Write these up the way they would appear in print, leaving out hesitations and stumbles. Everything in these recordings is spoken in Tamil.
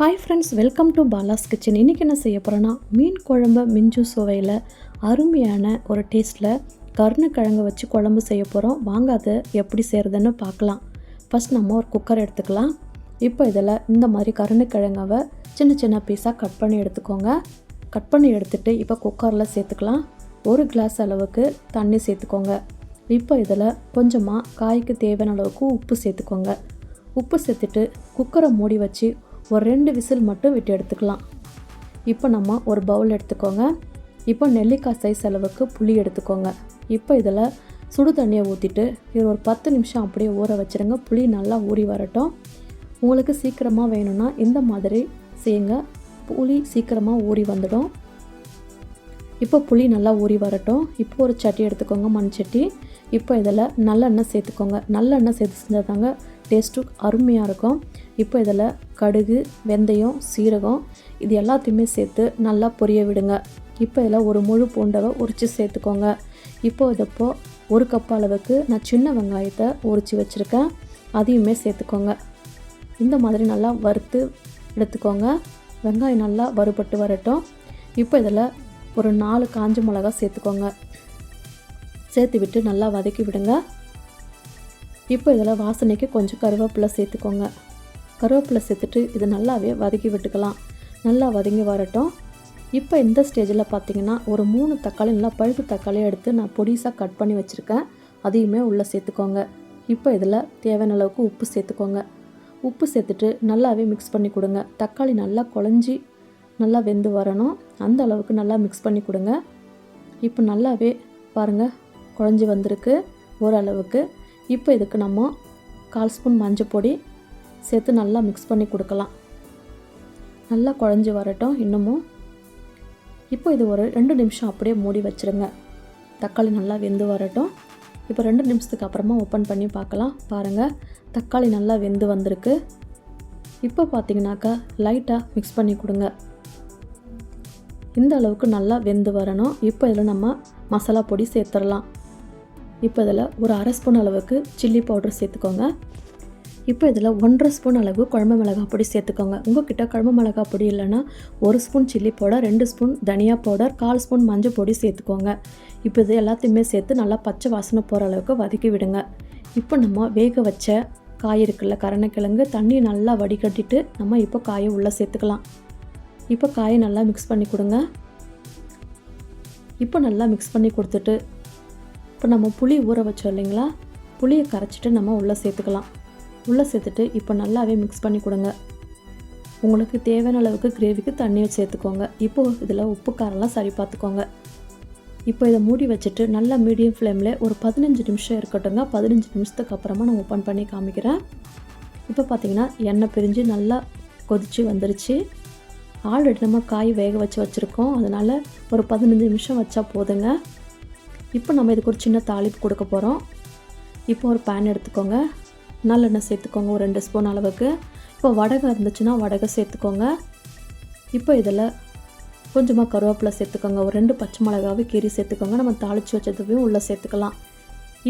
Hi friends, welcome to Bala's kitchen. இன்றைக்கி என்ன செய்ய போகிறேன்னா, மீன் குழம்பு மிஞ்சு சுவையில் அருமையான ஒரு டேஸ்ட்டில் கருணக்கிழங்கு வச்சு குழம்பு செய்ய போகிறோம். வாங்க அதை எப்படி செய்கிறதுன்னு பார்க்கலாம். ஃபஸ்ட் நம்ம ஒரு குக்கர் எடுத்துக்கலாம். இப்போ இதில் இந்த மாதிரி கருணக்கிழங்காவை சின்ன சின்ன பீஸாக கட் பண்ணி எடுத்துக்கோங்க. கட் பண்ணி எடுத்துகிட்டு இப்போ குக்கரில் சேர்த்துக்கலாம். ஒரு கிளாஸ் அளவுக்கு தண்ணி சேர்த்துக்கோங்க. இப்போ இதில் கொஞ்சமாக காய்க்கு தேவையான அளவுக்கு உப்பு சேர்த்துக்கோங்க. உப்பு சேர்த்துட்டு குக்கரை மூடி வச்சு ஒரு 2 விசில் மட்டும் விட்டு எடுத்துக்கலாம். இப்போ நம்ம ஒரு பவுல் எடுத்துக்கோங்க. இப்போ நெல்லிக்காய் சைஸ் அளவுக்கு புளி எடுத்துக்கோங்க. இப்போ இதில் சுடு தண்ணியை ஊற்றிட்டு இது ஒரு 10 நிமிஷம் அப்படியே ஊற வச்சுருங்க. புளி நல்லா ஊறி வரட்டும். உங்களுக்கு சீக்கிரமாக வேணும்னா இந்த மாதிரி செய்யுங்க. புளி சீக்கிரமாக ஊறி வந்துடும். இப்போ புளி நல்லா ஊறி வரட்டும். இப்போ ஒரு சட்டி எடுத்துக்கோங்க, மண் சட்டி. இப்போ இதில் நல்லெண்ணெய் சேர்த்துக்கோங்க. நல்லெண்ணெய் சேர்த்து செஞ்சால் தாங்க டேஸ்ட்டு அருமையாக இருக்கும். இப்போ இதில் கடுகு, வெந்தயம், சீரகம் இது எல்லாத்தையுமே சேர்த்து நல்லா பொரிய விடுங்க. இப்போ இதில் ஒரு முழு பூண்டை உரித்து சேர்த்துக்கோங்க. இப்போ ஒரு கப் அளவுக்கு நான் சின்ன வெங்காயத்தை உரித்து வச்சுருக்கேன், அதையுமே சேர்த்துக்கோங்க. இந்த மாதிரி நல்லா வறுத்து எடுத்துக்கோங்க. வெங்காயம் நல்லா வறுபட்டு வரட்டும். இப்போ இதில் ஒரு 4 காஞ்ச மிளகா சேர்த்துக்கோங்க. சேர்த்து விட்டு நல்லா வதக்கி விடுங்க. இப்போ இதில் வாசனைக்கு கொஞ்சம் கருவேப்பிலை சேர்த்துக்கோங்க. கருவேப்பிலை சேர்த்துட்டு இது நல்லாவே வதக்கி விட்டுக்கலாம். நல்லா வதங்கி வரட்டும். இப்போ இந்த ஸ்டேஜில் பார்த்திங்கன்னா ஒரு 3 தக்காளி நல்லா பழுப்பு தக்காளியை எடுத்து நான் பொடிசாக கட் பண்ணி வச்சுருக்கேன், அதையுமே உள்ளே சேர்த்துக்கோங்க. இப்போ இதில் தேவையான அளவுக்கு உப்பு சேர்த்துக்கோங்க. உப்பு சேர்த்துட்டு நல்லாவே மிக்ஸ் பண்ணி கொடுங்க. தக்காளி நல்லா குழஞ்சி நல்லா வெந்து வரணும், அந்த அளவுக்கு நல்லா மிக்ஸ் பண்ணி கொடுங்க. இப்போ நல்லாவே பாருங்கள் குழஞ்சி வந்திருக்கு ஓரளவுக்கு. இப்போ இதுக்கு நம்ம 1/4 ஸ்பூன் மஞ்சள் பொடி சேர்த்து நல்லா மிக்ஸ் பண்ணி கொடுக்கலாம். நல்லா குழஞ்சி வரட்டும் இன்னமும். இப்போ இது ஒரு 2 நிமிஷம் அப்படியே மூடி வச்சுருங்க. தக்காளி நல்லா வெந்து வரட்டும். இப்போ 2 நிமிஷத்துக்கு அப்புறமா ஓப்பன் பண்ணி பார்க்கலாம். பாருங்கள் தக்காளி நல்லா வெந்து வந்திருக்கு. இப்போ பார்த்தீங்கன்னாக்கா லைட்டாக மிக்ஸ் பண்ணி கொடுங்க. இந்த அளவுக்கு நல்லா வெந்து வரணும். இப்போ இதில் நம்ம மசாலா பொடி சேர்த்துடலாம். இப்போ இதில் ஒரு 1/2 ஸ்பூன் அளவுக்கு சில்லி பவுடர் சேர்த்துக்கோங்க. இப்போ இதில் 1/2 ஸ்பூன் அளவு குழம்பு மிளகாய் பொடி சேர்த்துக்கோங்க. உங்கள்கிட்ட குழம்பு மிளகாய் பொடி இல்லைன்னா 1 ஸ்பூன் சில்லி பவுடர், 2 ஸ்பூன் தனியா பவுடர், 1/4 ஸ்பூன் மஞ்சள் பொடி சேர்த்துக்கோங்க. இப்போ இது எல்லாத்தையுமே சேர்த்து நல்லா பச்சை வாசனை போகிற அளவுக்கு வதக்கி விடுங்க. இப்போ நம்ம வேக வச்ச காய் இருக்குல்ல, கருணக்கிழங்கு, தண்ணியை நல்லா வடிகட்டிட்டு நம்ம இப்போ காயை உள்ளே சேர்த்துக்கலாம். இப்போ காயை நல்லா மிக்ஸ் பண்ணி கொடுங்க. இப்போ நல்லா மிக்ஸ் பண்ணி கொடுத்துட்டு இப்போ நம்ம புளி ஊற வச்சோம் இல்லைங்களா, புளியை கரைச்சிட்டு நம்ம உள்ளே சேர்த்துக்கலாம். உள்ளே சேர்த்துட்டு இப்போ நல்லாவே மிக்ஸ் பண்ணி கொடுங்க. உங்களுக்கு தேவையான அளவுக்கு கிரேவிக்கு தண்ணியை சேர்த்துக்கோங்க. இப்போது இதில் உப்பு காரெல்லாம் சரி பார்த்துக்கோங்க. இப்போ இதை மூடி வச்சுட்டு நல்லா மீடியம் ஃப்ளேமில் ஒரு 15 நிமிஷம் இருக்கட்டுங்க. 15 நிமிஷத்துக்கு அப்புறமா நான் ஓப்பன் பண்ணி காமிக்கிறேன். இப்போ பார்த்திங்கன்னா எண்ணெய் பிரிஞ்சு நல்லா கொதித்து வந்துருச்சு. ஆல்ரெடி நம்ம காய் வேக வச்சுருக்கோம், அதனால் ஒரு 15 நிமிஷம் வச்சா போதுங்க. இப்போ நம்ம இதுக்கு ஒரு சின்ன தாளிப்பு கொடுக்க போகிறோம். இப்போ ஒரு பேன் எடுத்துக்கோங்க. நல்லெண்ணெய் சேர்த்துக்கோங்க ஒரு 2 ஸ்பூன் அளவுக்கு. இப்போ வடகை இருந்துச்சுன்னா வடகை சேர்த்துக்கோங்க. இப்போ இதில் கொஞ்சமாக கருவேப்பிலை சேர்த்துக்கோங்க. ஒரு 2 பச்சை மிளகாவை கீரி சேர்த்துக்கோங்க. நம்ம தாளித்து வச்சதுவையும் உள்ளே சேர்த்துக்கலாம்.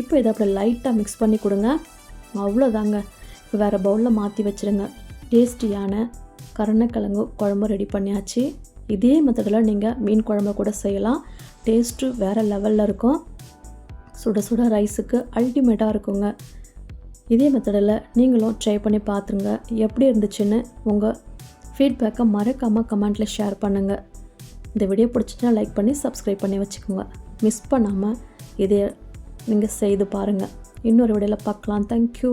இப்போ இதை அப்படி லைட்டாக மிக்ஸ் பண்ணி கொடுங்க. அவ்வளோதாங்க. இப்போ வேறு பவுலில் மாற்றி வச்சுருங்க. டேஸ்டியான கருணக்கிழங்கு குழம்பு ரெடி பண்ணியாச்சு. இதே மெத்தடில் நீங்கள் மீன் குழம்பு கூட செய்யலாம். டேஸ்ட்டு வேறு லெவலில் இருக்கும். சுட சுட ரைஸுக்கு அல்டிமேட்டாக இருக்குங்க. இதே மெத்தடில் நீங்களும் ட்ரை பண்ணி பார்த்துருங்க. எப்படி இருந்துச்சுன்னு உங்கள் ஃபீட்பேக்கை மறக்காமல் கமெண்ட்டில் ஷேர் பண்ணுங்கள். இந்த வீடியோ பிடிச்சிச்சுன்னா லைக் பண்ணி சப்ஸ்கிரைப் பண்ணி வச்சுக்கோங்க. மிஸ் பண்ணாமல் இதை நீங்கள் செய்து பாருங்கள். இன்னொரு வீடியோவில் பார்க்கலாம். தேங்க்யூ.